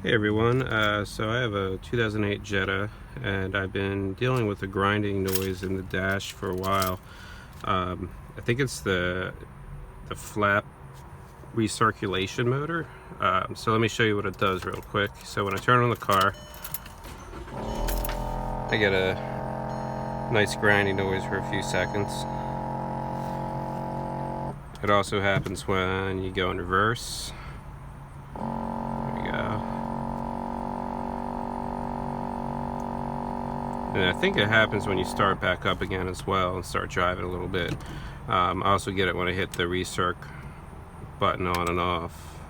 Hey everyone, so I have a 2008 Jetta and I've been dealing with a grinding noise in the dash for a while. I think it's the flap recirculation motor. So let me show you what it does real quick. So when I turn on the car, I get a nice grinding noise for a few seconds. It also happens when you go in reverse. There we go. And I think it happens when you start back up again as well and start driving a little bit. I also get it when I hit the recirc button on and off.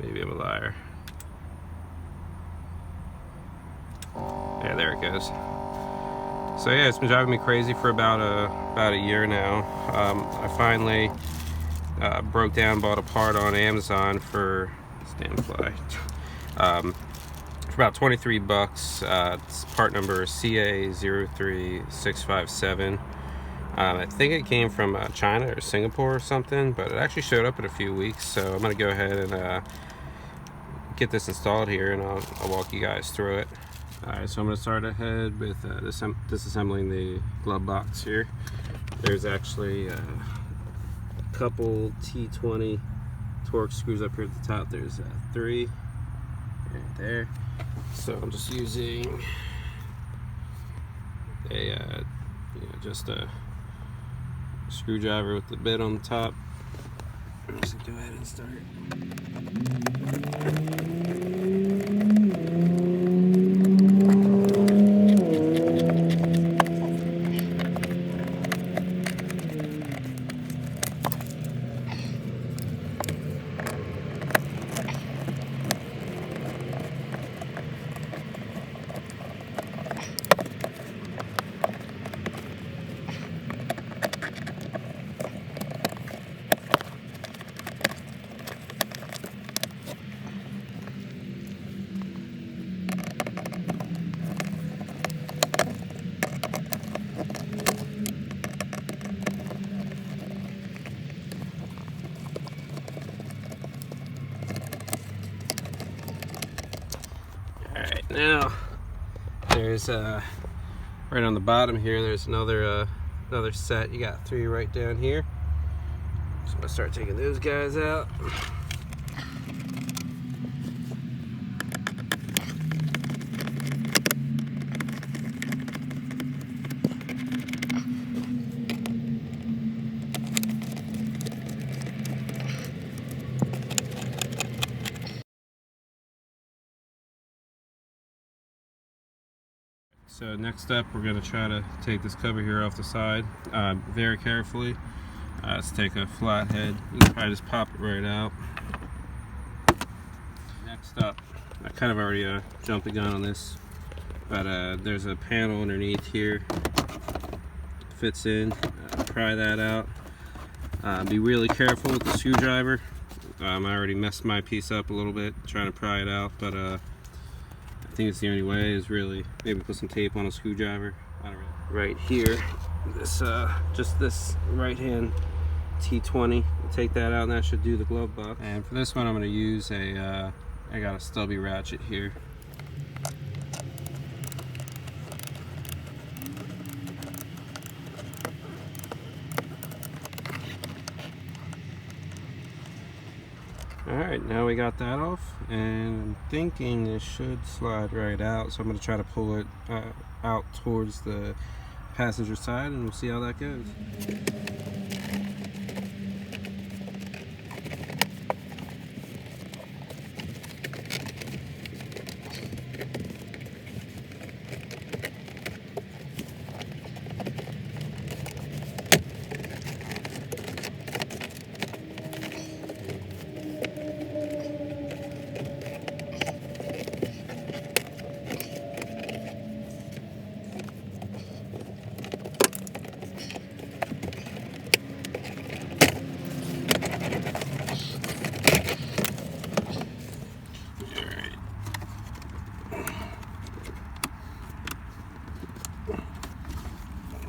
Maybe I'm a liar. Yeah, there it goes. So yeah, it's been driving me crazy for about a year now. I finally broke down, bought a part on Amazon for Standfly. For about 23 bucks. It's part number CA03657. I think it came from China or Singapore or something, but it actually showed up in a few weeks. So I'm gonna go ahead and get this installed here, and I'll walk you guys through it. Alright, so I'm gonna start ahead with disassembling the glove box here. There's actually a couple T20 Torx screws up here at the top. There's 3 right there. So I'm just using just a screwdriver with the bit on the top. I'm just gonna go ahead and start. Alright, now there's right on the bottom here, there's another set. You got 3 right down here. So I'm gonna start taking those guys out. So next up, we're going to try to take this cover here off the side very carefully. Let's take a flathead. You can probably just pop it right out. Next up, I kind of already jumped the gun on this, but there's a panel underneath here. Fits in. Pry that out. Be really careful with the screwdriver. I already messed my piece up a little bit trying to pry it out, but I think it's the only way is really maybe put some tape on a screwdriver. I don't really. Right here, this just this right hand T20. Take that out, and that should do the glove box. And for this one, I'm going to use I got a stubby ratchet here. Alright, now we got that off, and I'm thinking it should slide right out, so I'm going to try to pull it out towards the passenger side, and we'll see how that goes.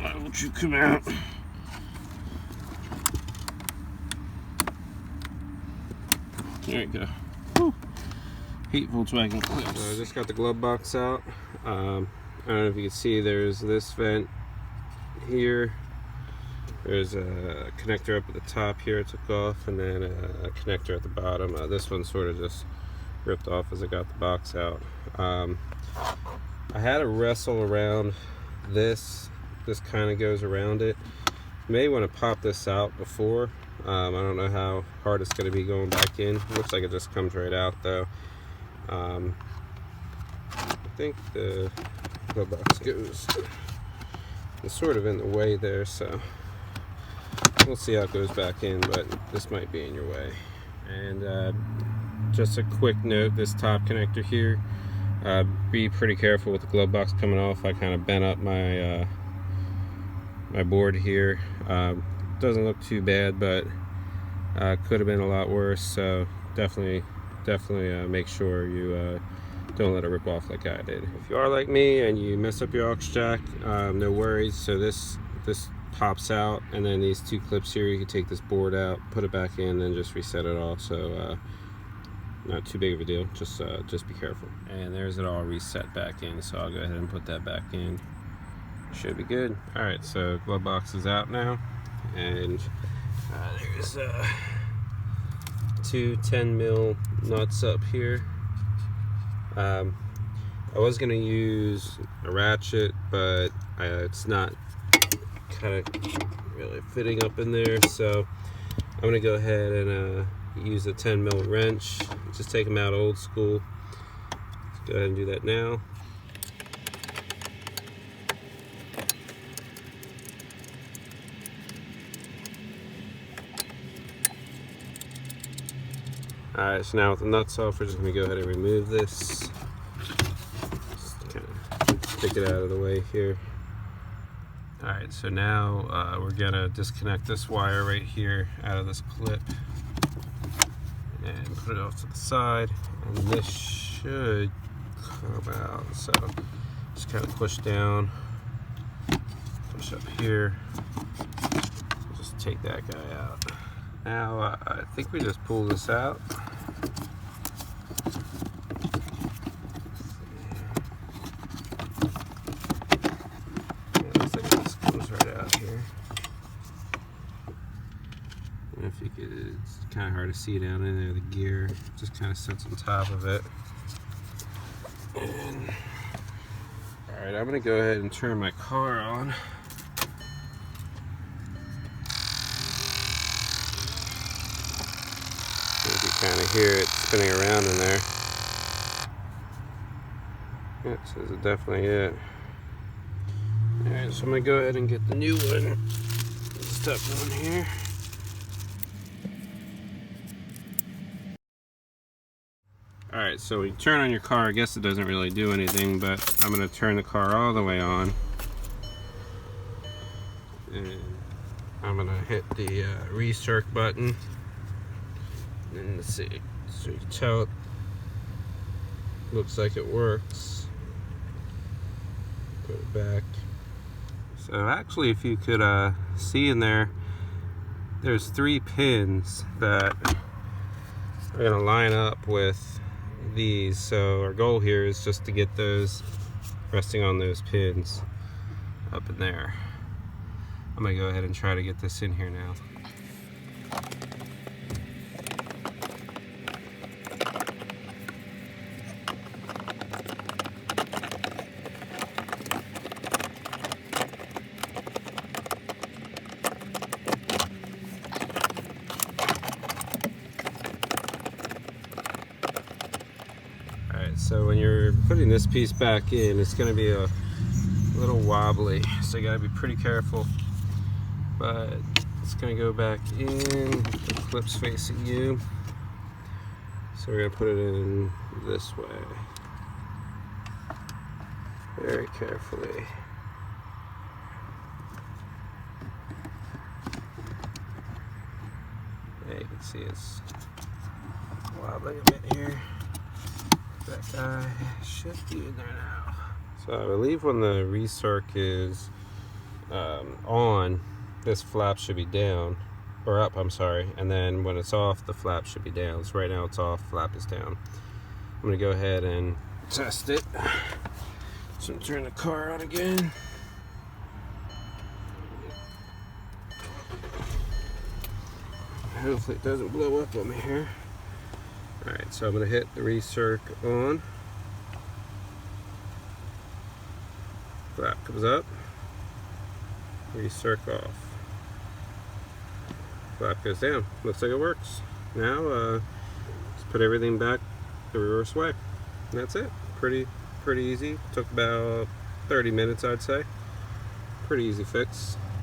Why won't you come out? There you go. Whew. hate Volkswagen clips. I just got the glove box out. I don't know if you can see, there's this vent here. There's a connector up at the top here, it took off, and then a connector at the bottom. This one sort of just ripped off as I got the box out. I had to wrestle around this. This kind of goes around it. You may want to pop this out before. I don't know how hard it's going to be going back in. Looks like it just comes right out though. I think the glove box goes, it's sort of in the way there, so we'll see how it goes back in, but this might be in your way. And just a quick note, this top connector here, be pretty careful with the glove box coming off. I kind of bent up my my board here. Doesn't look too bad, but could have been a lot worse, so definitely make sure you don't let it rip off like I did. If you are like me and you mess up your aux jack, no worries. So this pops out, and then these two clips here, you can take this board out, put it back in, and just reset it all. So not too big of a deal, just be careful. And there's it all reset back in, so I'll go ahead and put that back in. Should be good. All right, so glove box is out now, and there's two 10 mil nuts up here. I was gonna use a ratchet, but it's not kind of really fitting up in there, so I'm gonna go ahead and use a 10 mil wrench. Just take them out old school. Let's go ahead and do that now. Alright, so now with the nuts off, we're just going to go ahead and remove this. Just kind of stick it out of the way here. Alright, so now we're going to disconnect this wire right here out of this clip and put it off to the side. And this should come out. So just kind of push down, push up here, just take that guy out. Now I think we just pull this out. It looks like this comes right out here. And if you could, it's kind of hard to see down in there. The gear just kind of sits on top of it. And all right, I'm gonna go ahead and turn my car on. You kind of hear it spinning around in there. Yeah, so this is definitely it. Alright, so I'm going to go ahead and get the new one stuck on here. Alright, so when you turn on your car, I guess it doesn't really do anything, but I'm going to turn the car all the way on. And I'm going to hit the recirc button. And let's see, so you can tell it looks like it works. Put it back. So actually, if you could see in there, there's 3 pins that are going to line up with these. So our goal here is just to get those resting on those pins up in there. I'm going to go ahead and try to get this in here now. So when you're putting this piece back in, it's going to be a little wobbly, so you got to be pretty careful. But it's going to go back in, the clip's facing you. So we're going to put it in this way. Very carefully. Yeah, you can see it's wobbling a bit here. That guy should be in there now. So I believe when the recirc is on, this flap should be down, or up, I'm sorry, and then when it's off, the flap should be down. So right now it's off, flap is down. I'm gonna go ahead and test it. So I'm turning the car on again. Hopefully it doesn't blow up on me here. Alright, so I'm gonna hit the recirc on. Flap comes up. Recirc off. Flap goes down. Looks like it works. Now, let's put everything back the reverse way. And that's it. Pretty easy. Took about 30 minutes, I'd say. Pretty easy fix.